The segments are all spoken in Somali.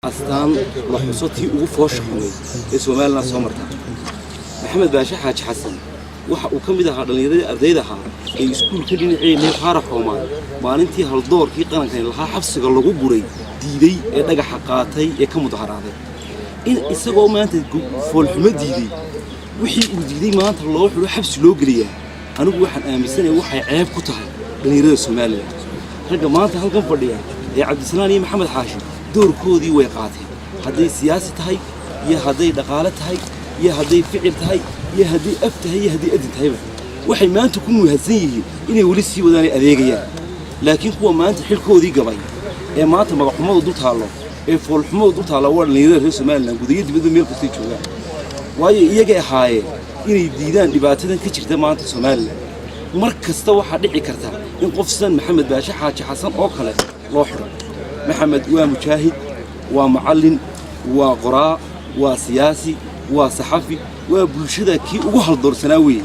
أستان لحظتي وفوش حمي اسمه مالنا سمرتها محمد باشا حاج حسن وكم إذا هذا اللي أرديدها يسكول كلين عين يفارق حومان ما أنتي هالدور كي قرن كان لها حفص قال له بري ديدي نجح حقاتي يكمل مظاهرات إن إسقوا ما أنت فول حمد ديدي وحي وديدي ما أنت الله حلو حبس لو قليه أنا واحد أمسني وحي عيب كتها اللي رأس مالي هذا ما أنت هالكم فرديا يا عبد السلام محمد حاشم دور كودي ويقاتي هذي سياسة هاي يا هذي دقالة هاي يا هذي فعل هاي يا هذي أفت هاي هذي أدنت هاي وحي ما أنت كونوا هزيه إني ولسي وداني أذيقيا لكن هو ما أنت حل كودي قبي يا ما أنت ما حمود ضد الله فول حمود ضد الله ولا اللي رأس مالنا ودي بدون ميل كتير واي يجي هاي إني ديدان دبعتنا كتير ما أنت سمال مركز تو حد عكرتها إن قفصا محمد باشا حاج حسن أوكله روحه محمد ومشاهد ومعلم وقراء وسياسي وصحفي وبلشدة كي وهل دور سنوي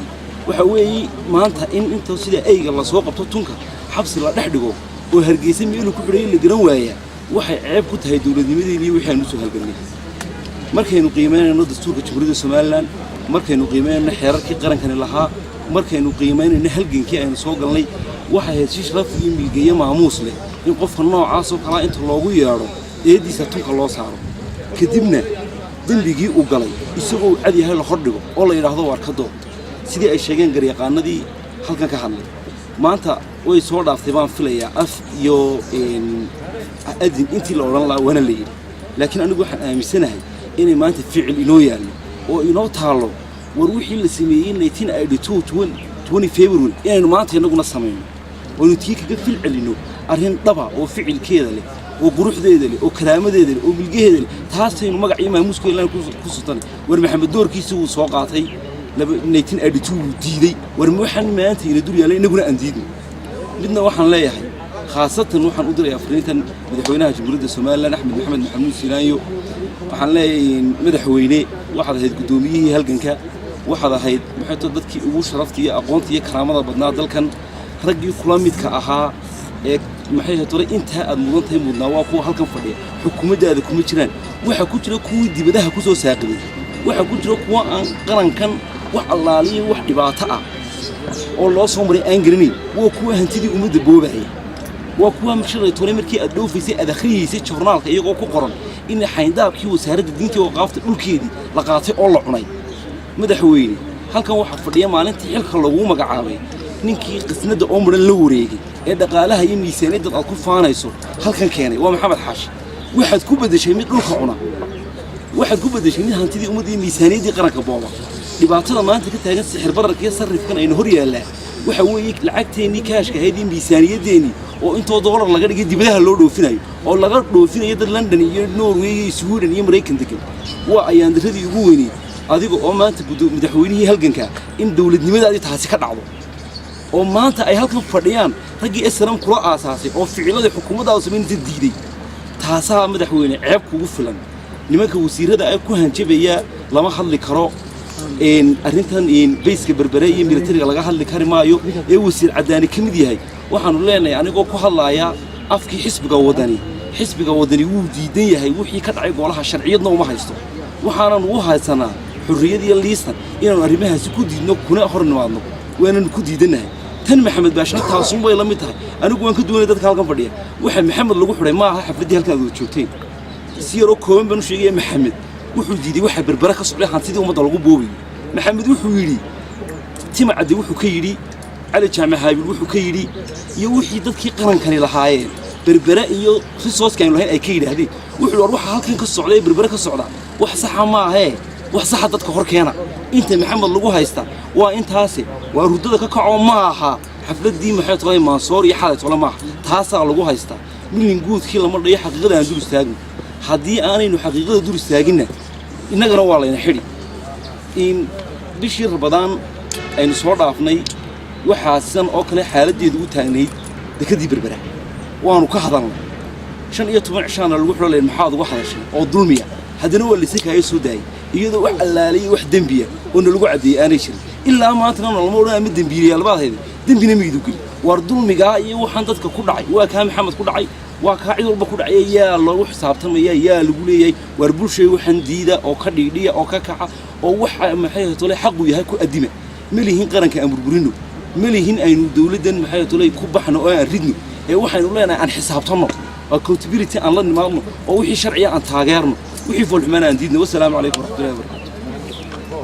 وحوي ما أنت سيدا أي الله سوق بتوتونك حبس الله نحدقه وهرجيسين ميلو كبرين اللي جنوايا وحي عيب كنت هاي دولة دمدي لي وحي نسوا هالجنيه مركين قيمان إنه دستور كجمهورية سومالان مركين قيمان حركة قرن كان لها مركين قيمان إن هالجن كي أنا سوق لي وحي هالشيء رف يميل مع موصله إن قف النوع عاصو كلا أنت الله ويارو إيدي ستونك الله صاروا كدبنا دنبيجي وقلي يسووا عادي هاي الخردقة والله يراهضوا واركضوا سيدي الشيئين قريقان ندي هل كان ما أنت ويسوع دافع فيليا يو إن أدين أنت لو رن الله وأنا اللي لكن أنا أقول مسنة إني ما أنت فعل إنه يعني وإنه تعالوا وروحي اللي سميين ليتين أيدتو 20 فبراير يعني ما أنت نقول نصمين ونتيجة كفيل علينه أرهن طبعا وفعل كذا له وقروح ذي له وكلام ذي له وبالجه ذي له تحسين وما قاعد يمهم مسكين لنا كوسطني ورمحمد دور كيسو سواقاتي لبنيتين أديتو ديدي ورمحن ما أنت يردوا لي نقول أنديدو بدنا وحن لا يحي خاصة وحن قدر يا فريتن مدحوينها جمهورية الصومال أحمد محمود سينايو وحن لا مدحوينه واحد هيد قدوميه هالجنكا واحد هيد محيط ضدك وش رفتي أقونتي كرامة بدنا ذل كان رجل كلاميد كأها maxay tahay inta aad mudantahay mudnaa waa kuwa halkan fadhiya xukuumadda kuma jiraan waxa ku jira kuwii dibadaha ku soo saaqday waxa ku jira kuwa aan qarankan wax allaaliyo wax dhibaato ah oo loo soo maray aan garanay waa kuwa hantidii umada boobay waa kuwa mashruuc toole markii aad dhoofisay aad akhriyeysay joornaalka iyagoo ku qoran in xayndaabkii wasaaradda diinta oo qaafta dhulkeedii la qaatay oo la cunay madaxweyne halkan waxa fadhiya maalintii xilka lagu magacaabay ninkii qisnada oo muran la wareegay ee dhaqaalaha iyo miisaaniyadda aad ku faanayso halkan keenay waa maxamed xaashi waxaad ku bedeshay mid dhulka cuna waxaad ku bedeshay mid hantidii ummadda iyo miisaaniyaddii qaranka booba dhibaatada maanta ka taagan sixir bararka iyo sarrifkan aynu hor yaallaan waxa weeye lacagteennii kaashka ahayd iyo miisaaniyaddeenii oo intoo doolar laga dhigay dibadaha loo dhoofinayo oo laga dhoofinayo dad London iyo Norway iyo Sweden iyo Mareykan degan waa ayaan daradii ugu weyneyd adiga oo maanta madaxweynihii halganka in dawladnimadaadii taasi ka dhacdo oo maanta ay halkan fadhiyaan ragii SRM kula aasaasay oo ficilada xukuumadda sameynta diiday taasaa madaxweyne ceeb kugu filan nimanka wasiirada ay ku hanjabaya lama hadli karo arrintan bayska berbere iyo militariga laga hadli kari maayo ee wasiir cadaani kamid yahay waxaanu leenahay anigoo ku hadlaaya afkii xisbiga wadani wuu diidan yahay wixii ka dhacay golaha sharciyadna uma haysto waxaanan u haysanaa xurriyad iyo liisan inaanu arrimahaasi ku diidno kuna hornimaadno waananu ku diidanahay tan maxamed baashna taasuun way la mid tahay anigu waan ka doonay dadka halkan fadhiya waxa maxamed lagu xidhay ma aha xafladii halkan aad joogteen si yar oo kooban baan u sheegay maxamed wuxuu diiday waxa berbera ka socday hantidii ummadda lagu boobay maxamed wuxuu yiri tima cadi wuxuu ka yiri cali jaamac haabil wuxuu ka yiri iyo wixii dadkii qarankani lahaayeen berbera iyo resource-kan lahayn ay ka yiraahdeen wuxuu war waxa halkan ka socday berbera ka socda wax sax ma aha wax sax dadka hor keena inta maxamed lagu haysta waa intaasi waa rudada ka kaco ma aha xafladii maxay tahay Mansoor iyo xaalad wala ma taasa lagu haysta milin guudkii lama dhayo xaqiiqada aan dul istaagin hadii aanaynu xaqiiqada dul istaagina inagana waa layna xiri in bishii Ramadaan aynu soo dhaafnay waxa san oo kale xaaladeedu u taagnayd dekadii berbera waanu ka hadalnay 15 cishaan lagu xulay maxaad uga hadashay oo dulmiya hadana waa lisay soo daayay iyadoo wax allaaliyo wax dambiya oo lagu cadeeyay aanay jirin ilaa maanta lama oran mid dambiiliyaal baad hayday dambina miidu gal war dulmiga iyo waxaan dadka ku dhacay waa ka maxamed ku dhacay وكاعد والبكور يا الله وحسابتهم يا لقولي واربوشي وحنديدة أو كديدية أو ككعة أو وح محيه طلع حقه يهكو قديمة مليهن قرن كأمر برينو مليهن أي دولة محيه طلع كوبحنا أو ردنو وحنا نقول أنا عن حسابتهم accountability الله نمارنه أو وحي شرعي عن تاجرنا وحي فول حمانا عندنا والسلام عليكم ورحمة الله وبركاته.